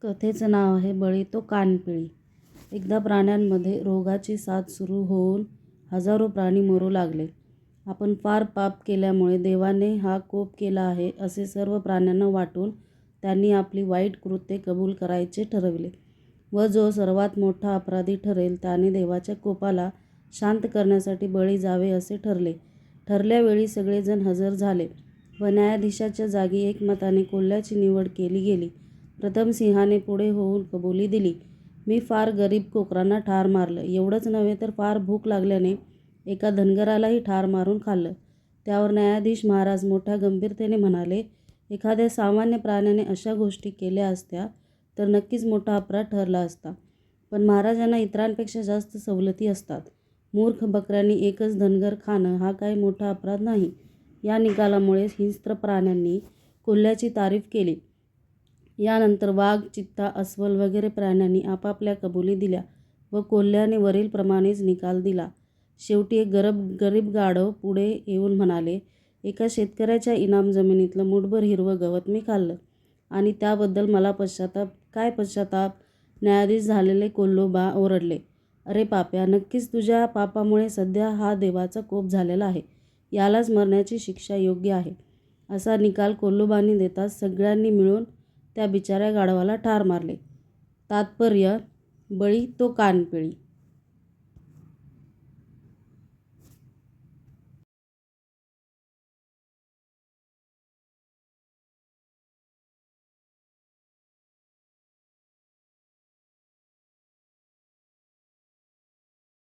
कथेचं नाव आहे बळी तो कानपिळी. एकदा प्राण्यांमध्ये रोगाची साथ सुरू होऊन हजारो प्राणी मरू लागले. आपण फार पाप केल्यामुळे देवाने हा कोप केला आहे असे सर्व प्राण्यांना वाटून त्यांनी आपली वाईट कृत्ये कबूल करायचे ठरविले व जो सर्वात मोठा अपराधी ठरेल त्याने देवाच्या कोपाला शांत करण्यासाठी बळी जावे असे ठरले. ठरल्यावेळी सगळेजण हजर झाले व न्यायाधीशाच्या जागी एकमताने कोल्ह्याची निवड केली गेली. प्रथम सिंहाने पुढे होऊन कबुली दिली, मी फार गरीब कोकरांना ठार मारलं. एवढंच नव्हे तर फार भूक लागल्याने एका धनगरालाही ठार मारून खाल्लं. त्यावर न्यायाधीश महाराज मोठ्या गंभीरतेने म्हणाले, एखाद्या सामान्य प्राण्याने अशा गोष्टी केल्या असत्या तर नक्कीच मोठा अपराध ठरला असता. पण महाराजांना इतरांपेक्षा जास्त सवलती असतात. मूर्ख बकऱ्यांनी एकच धनगर खाणं हा काही मोठा अपराध नाही. या निकालामुळे हिंस्त्र प्राण्यांनी कोल्ह्याची तारीफ केली. यानंतर वाघ, चित्ता, अस्वल वगैरे प्राण्यांनी आपापल्या कबुली दिल्या व कोल्ह्याने वरीलप्रमाणेच निकाल दिला. शेवटी एक गरीब गाढव पुढे येऊन म्हणाले, एका शेतकऱ्याच्या इनाम जमिनीतलं मूठभर हिरवं गवत मी खाल्लं आणि त्याबद्दल मला पश्चाताप. काय पश्चाताप? न्यायाधीश झालेले कोल्होबा ओरडले, अरे पाप्या, नक्कीच तुझ्या पापामुळे सध्या हा देवाचा कोप झालेला आहे. यालाच मरण्याची शिक्षा योग्य आहे. असा निकाल कोल्होबांनी देताच सगळ्यांनी मिळून त्या बिचाऱ्या गाढवाला ठार मारले. तात्पर्य: बळी तो कानपिळी.